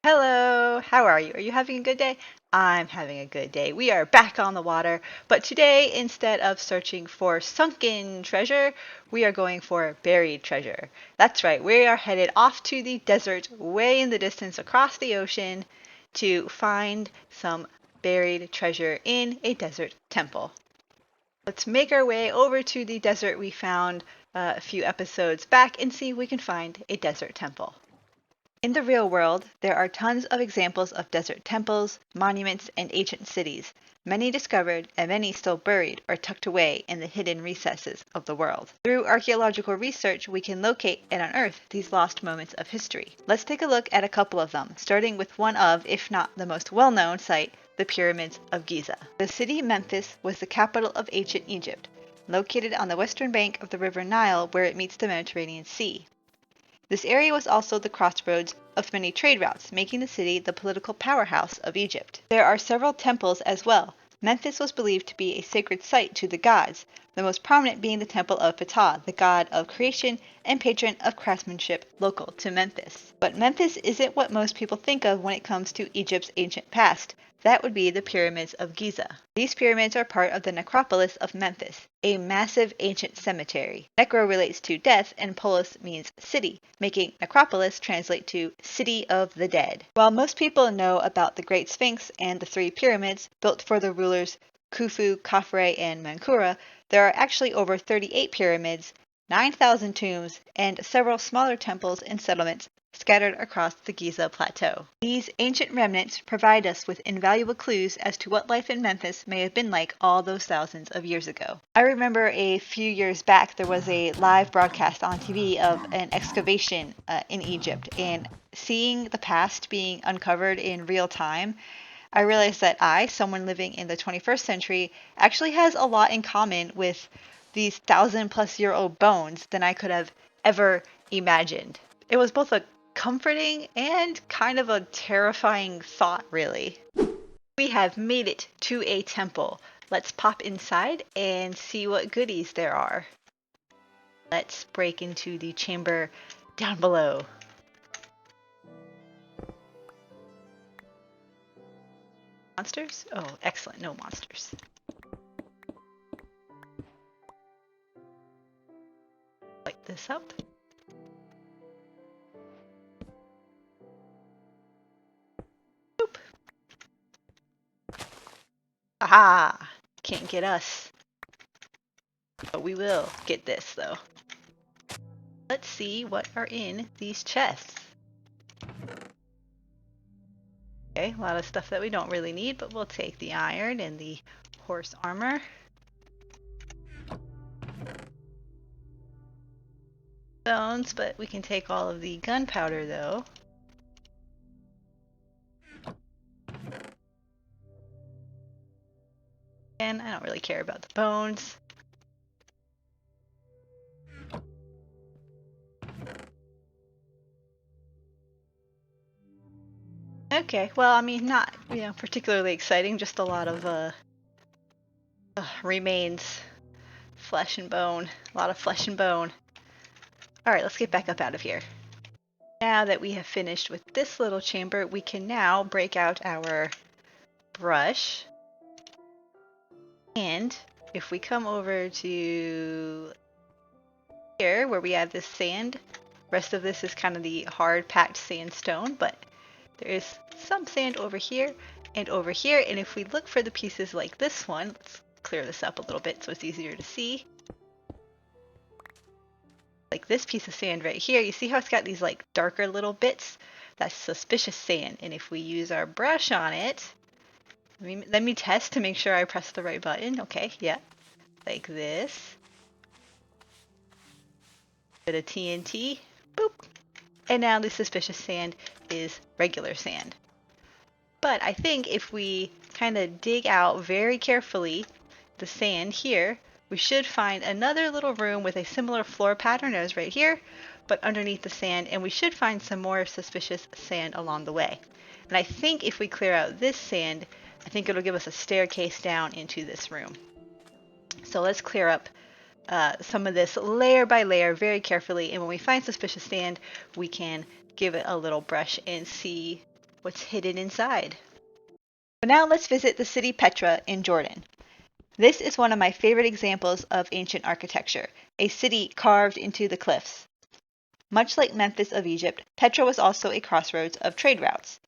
Hello, how are you? Are you having a good day? I'm having a good day. We are back on the water, but today, instead of searching for sunken treasure, we are going for buried treasure. That's right, we are headed off to the desert, way in the distance across the ocean, to find some buried treasure in a desert temple. Let's make our way over to the desert we found a few episodes back and see if we can find a desert temple. In the real world, there are tons of examples of desert temples, monuments, and ancient cities, many discovered and many still buried or tucked away in the hidden recesses of the world. Through archaeological research, we can locate and unearth these lost moments of history. Let's take a look at a couple of them, starting with one of, if not the most well-known site, the Pyramids of Giza. The city Memphis was the capital of ancient Egypt, located on the western bank of the river Nile where it meets the Mediterranean Sea. This area was also the crossroads of many trade routes, making the city the political powerhouse of Egypt. There are several temples as well. Memphis was believed to be a sacred site to the gods, the most prominent being the temple of Petra, the god of creation and patron of craftsmanship local to Memphis. But Memphis isn't what most people think of when it comes to Egypt's ancient past. That would be the Pyramids of Giza. These pyramids are part of the necropolis of Memphis, a massive ancient cemetery. Necro relates to death and polis means city, making necropolis translate to city of the dead. While most people know about the Great Sphinx and the three pyramids built for the rulers Khufu, Khafre, and Menkaure, there are actually over 38 pyramids, 9,000 tombs, and several smaller temples and settlements scattered across the Giza Plateau. These ancient remnants provide us with invaluable clues as to what life in Memphis may have been like all those thousands of years ago. I remember a few years back there was a live broadcast on TV of an excavation in Egypt, and seeing the past being uncovered in real time, I realized that someone living in the 21st century, actually has a lot in common with these 1,000-plus-year-old bones than I could have ever imagined. It was both a comforting and kind of a terrifying thought, really. We have made it to a temple. Let's pop inside and see what goodies there are. Let's break into the chamber down below. Monsters? Oh, excellent. No monsters. Light this up. Boop. Aha! Can't get us. But we will get this, though. Let's see what are in these chests. Okay, a lot of stuff that we don't really need, but we'll take the iron and the horse armor. Stones, but we can take all of the gunpowder, though. And I don't really care about the bones. Okay, well, I mean, not, particularly exciting, just a lot of remains, flesh and bone, a lot of flesh and bone. Alright, let's get back up out of here. Now that we have finished with this little chamber, we can now break out our brush. And if we come over to here, where we have this sand, rest of this is kind of the hard packed sandstone, but there is some sand over here, and if we look for the pieces like this one, let's clear this up a little bit so it's easier to see. Like this piece of sand right here, you see how it's got these like darker little bits? That's suspicious sand, and if we use our brush on it, let me test to make sure I press the right button. Okay, yeah, like this. Bit of TNT, boop. And now the suspicious sand is regular sand. But I think if we kind of dig out very carefully the sand here, we should find another little room with a similar floor pattern as right here, but underneath the sand, and we should find some more suspicious sand along the way. And I think if we clear out this sand, I think it'll give us a staircase down into this room. So let's clear up some of this layer by layer very carefully, and when we find suspicious sand, we can give it a little brush and see what's hidden inside. But now let's visit the city Petra in Jordan. This is one of my favorite examples of ancient architecture, a city carved into the cliffs. Much like Memphis of Egypt, Petra was also a crossroads of trade routes.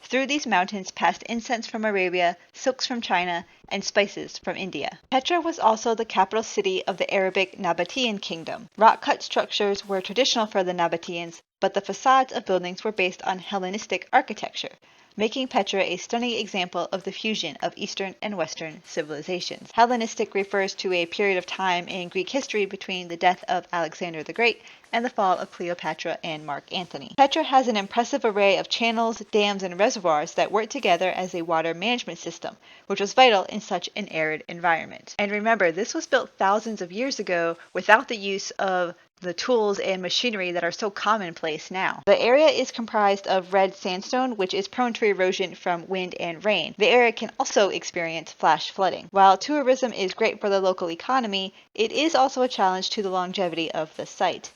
Through these mountains passed incense from Arabia, silks from China, and spices from India. Petra was also the capital city of the Arabic Nabatean kingdom. Rock-cut structures were traditional for the Nabateans, but the facades of buildings were based on Hellenistic architecture, making Petra a stunning example of the fusion of Eastern and Western civilizations. Hellenistic refers to a period of time in Greek history between the death of Alexander the Great and the fall of Cleopatra and Mark Antony. Petra has an impressive array of channels, dams, and reservoirs that work together as a water management system, which was vital in such an arid environment. And remember, this was built thousands of years ago without the use of the tools and machinery that are so commonplace now. The area is comprised of red sandstone, which is prone to erosion from wind and rain. The area can also experience flash flooding. While tourism is great for the local economy, it is also a challenge to the longevity of the site.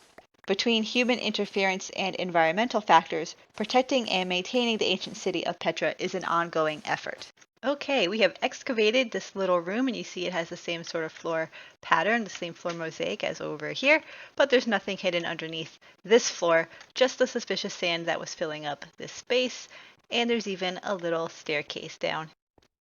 Between human interference and environmental factors, protecting and maintaining the ancient city of Petra is an ongoing effort. Okay, we have excavated this little room, and you see it has the same sort of floor pattern, the same floor mosaic as over here, but there's nothing hidden underneath this floor, just the suspicious sand that was filling up this space, and there's even a little staircase down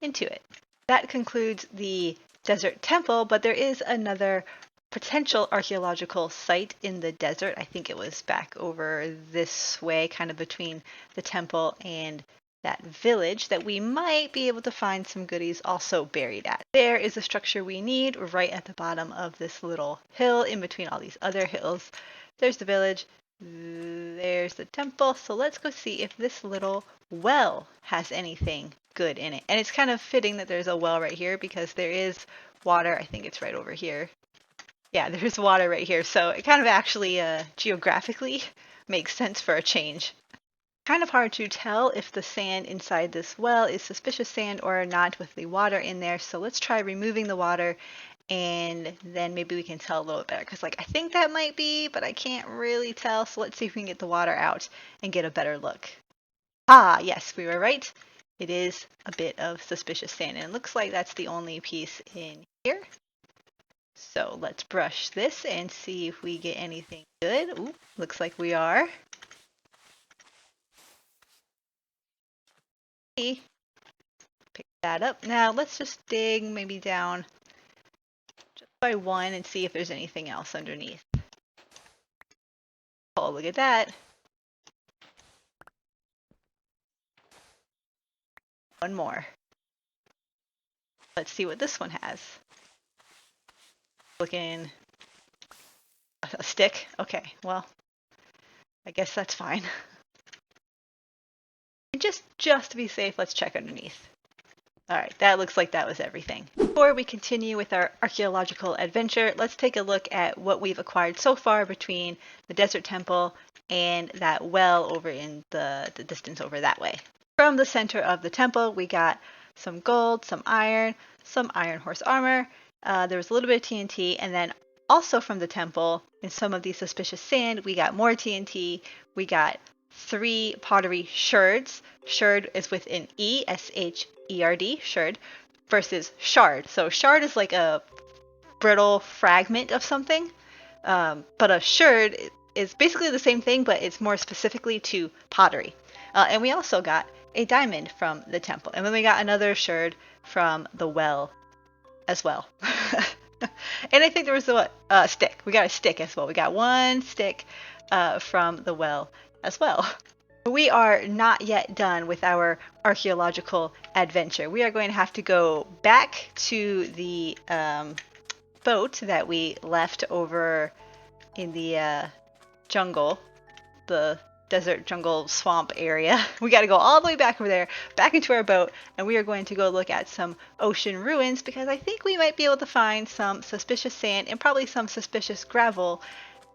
into it. That concludes the desert temple, but there is another potential archaeological site in the desert. I think it was back over this way, kind of between the temple and that village, that we might be able to find some goodies also buried at. There is a structure we need right at the bottom of this little hill in between all these other hills. There's the village, there's the temple, so let's go see if this little well has anything good in it. And it's kind of fitting that there's a well right here because there is water. I think it's right over here. Yeah, there's water right here, so it kind of actually geographically makes sense for a change. Kind of hard to tell if the sand inside this well is suspicious sand or not with the water in there, so let's try removing the water and then maybe we can tell a little better, because I think that might be, but I can't really tell, so let's see if we can get the water out and get a better look. Ah, yes, we were right. It is a bit of suspicious sand, and it looks like that's the only piece in here. So let's brush this and see if we get anything good. Ooh, looks like we are. Pick that up. Now let's just dig maybe down just by one and see if there's anything else underneath. Oh, look at that. One more. Let's see what this one has. Looking a stick. Okay, well, I guess that's fine. And just to be safe, let's check underneath. All right, that looks like that was everything. Before we continue with our archaeological adventure, let's take a look at what we've acquired so far between the desert temple and that well over in the distance over that way. From the center of the temple, we got some gold, some iron horse armor. There was a little bit of TNT, and then also from the temple, in some of the suspicious sand, we got more TNT. We got 3 pottery sherds. Sherd is with an E, S-H-E-R-D, sherd, versus shard. So shard is like a brittle fragment of something, but a sherd is basically the same thing, but it's more specifically to pottery. And we also got a diamond from the temple. And then we got another sherd from the well as well. And I think there was a stick. We got a stick as well. We got 1 stick from the well as well. We are not yet done with our archaeological adventure. We are going to have to go back to the boat that we left over in the jungle, the desert jungle swamp area. We got to go all the way back over there, back into our boat, and we are going to go look at some ocean ruins because I think we might be able to find some suspicious sand and probably some suspicious gravel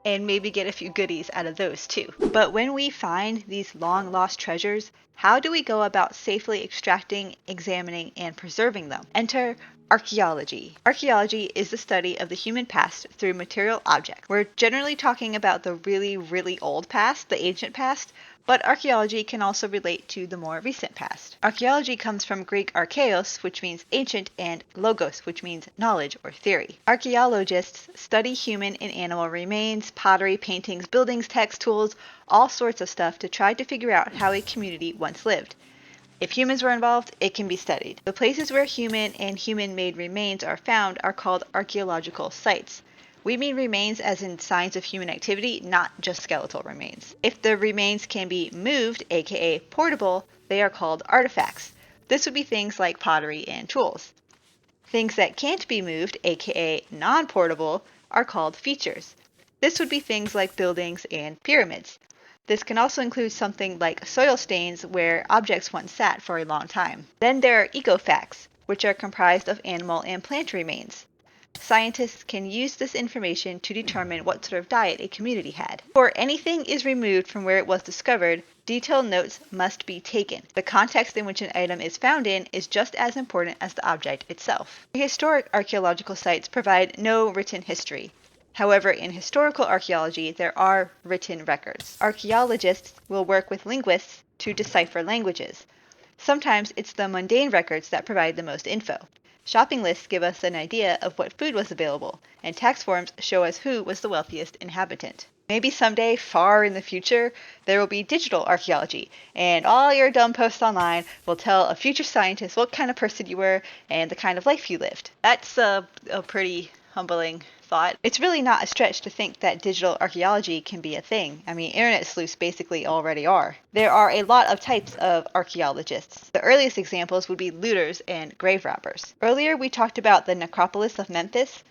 and maybe get a few goodies out of those too. But when we find these long lost treasures, how do we go about safely extracting, examining, and preserving them? Enter Archaeology. Archaeology is the study of the human past through material objects. We're generally talking about the really, really old past, the ancient past, but archaeology can also relate to the more recent past. Archaeology comes from Greek archaeos, which means ancient, and logos, which means knowledge or theory. Archaeologists study human and animal remains, pottery, paintings, buildings, text, tools, all sorts of stuff to try to figure out how a community once lived. If humans were involved, it can be studied. The places where human and human-made remains are found are called archaeological sites. We mean remains as in signs of human activity, not just skeletal remains. If the remains can be moved, aka portable, they are called artifacts. This would be things like pottery and tools. Things that can't be moved, aka non-portable, are called features. This would be things like buildings and pyramids. This can also include something like soil stains where objects once sat for a long time. Then there are ecofacts, which are comprised of animal and plant remains. Scientists can use this information to determine what sort of diet a community had. Before anything is removed from where it was discovered, detailed notes must be taken. The context in which an item is found in is just as important as the object itself. Prehistoric archaeological sites provide no written history. However, in historical archaeology, there are written records. Archaeologists will work with linguists to decipher languages. Sometimes it's the mundane records that provide the most info. Shopping lists give us an idea of what food was available, and tax forms show us who was the wealthiest inhabitant. Maybe someday, far in the future, there will be digital archaeology, and all your dumb posts online will tell a future scientist what kind of person you were and the kind of life you lived. That's a pretty humbling thought. It's really not a stretch to think that digital archaeology can be a thing. I mean, internet sleuths basically already are. There are a lot of types of archaeologists. The earliest examples would be looters and grave robbers. Earlier we talked about the necropolis of Memphis.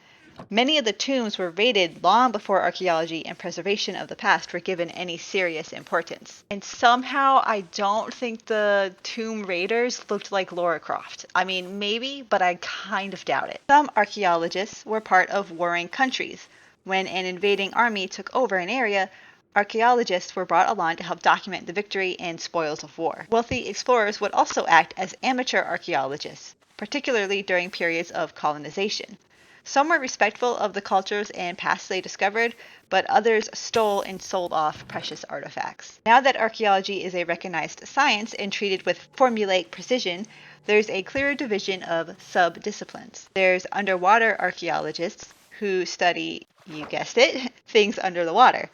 Many of the tombs were raided long before archaeology and preservation of the past were given any serious importance. And somehow I don't think the tomb raiders looked like Lara Croft. I mean, maybe, but I kind of doubt it. Some archaeologists were part of warring countries. When an invading army took over an area, archaeologists were brought along to help document the victory and spoils of war. Wealthy explorers would also act as amateur archaeologists, particularly during periods of colonization. Some were respectful of the cultures and pasts they discovered, but others stole and sold off precious artifacts. Now that archaeology is a recognized science and treated with formulaic precision, there's a clearer division of sub-disciplines. There's underwater archaeologists who study, you guessed it, things under the water.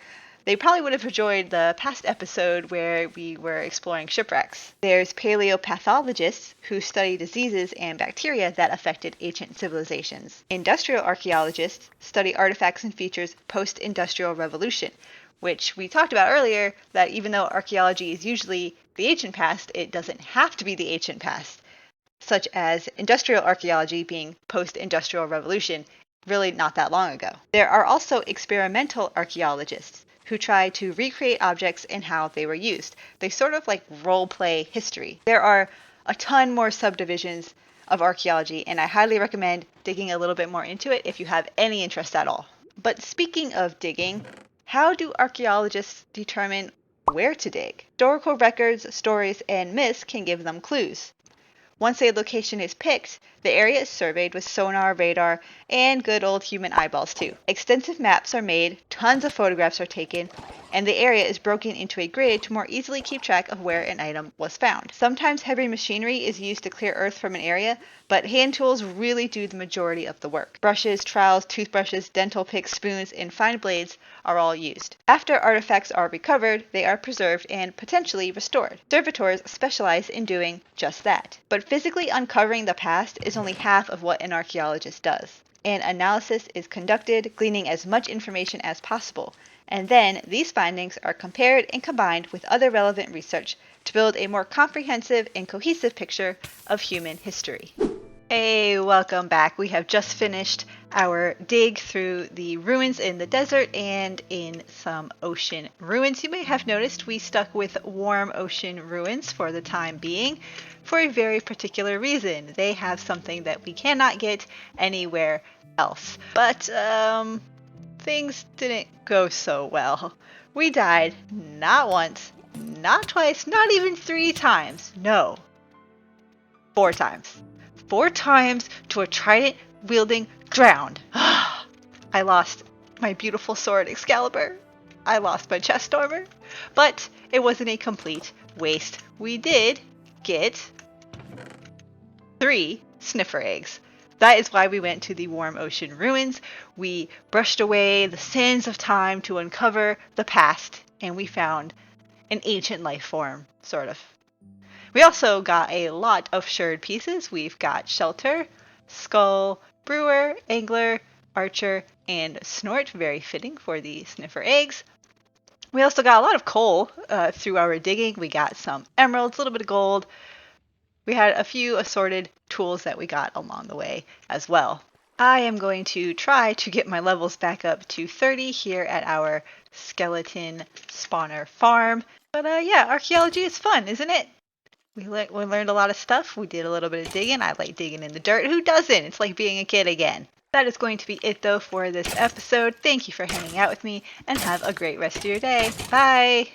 They probably would have enjoyed the past episode where we were exploring shipwrecks. There's paleopathologists who study diseases and bacteria that affected ancient civilizations. Industrial archaeologists study artifacts and features post-industrial revolution, which we talked about earlier, that even though archaeology is usually the ancient past, it doesn't have to be the ancient past, such as industrial archaeology being post-industrial revolution, really not that long ago. There are also experimental archaeologists who try to recreate objects and how they were used. They sort of like role-play history. There are a ton more subdivisions of archaeology, and I highly recommend digging a little bit more into it if you have any interest at all. But speaking of digging, how do archaeologists determine where to dig? Historical records, stories, and myths can give them clues. Once a location is picked, the area is surveyed with sonar, radar, and good old human eyeballs too. Extensive maps are made, tons of photographs are taken, and the area is broken into a grid to more easily keep track of where an item was found. Sometimes heavy machinery is used to clear earth from an area, but hand tools really do the majority of the work. Brushes, trowels, toothbrushes, dental picks, spoons, and fine blades are all used. After artifacts are recovered, they are preserved and potentially restored. Servitors specialize in doing just that. But physically uncovering the past is only half of what an archaeologist does. An analysis is conducted, gleaning as much information as possible, and then these findings are compared and combined with other relevant research to build a more comprehensive and cohesive picture of human history. Hey, welcome back. We have just finished our dig through the ruins in the desert and in some ocean ruins. You may have noticed we stuck with warm ocean ruins for the time being for a very particular reason. They have something that we cannot get anywhere else. But things didn't go so well. We died not once, not twice, not even 3 times. No, 4 times. 4 times to a trident-wielding drowned. I lost my beautiful sword Excalibur. I lost my chest armor. But it wasn't a complete waste. We did get 3 sniffer eggs. That is why we went to the warm ocean ruins. We brushed away the sins of time to uncover the past, and we found an ancient life form, sort of. We also got a lot of sherd pieces. We've got shelter, skull, brewer, angler, archer, and snort, very fitting for the sniffer eggs. We also got a lot of coal through our digging. We got some emeralds, a little bit of gold. We had a few assorted tools that we got along the way as well. I am going to try to get my levels back up to 30 here at our skeleton spawner farm. But yeah, archaeology is fun, isn't it? We learned a lot of stuff. We did a little bit of digging. I like digging in the dirt. Who doesn't? It's like being a kid again. That is going to be it, though, for this episode. Thank you for hanging out with me, and have a great rest of your day. Bye!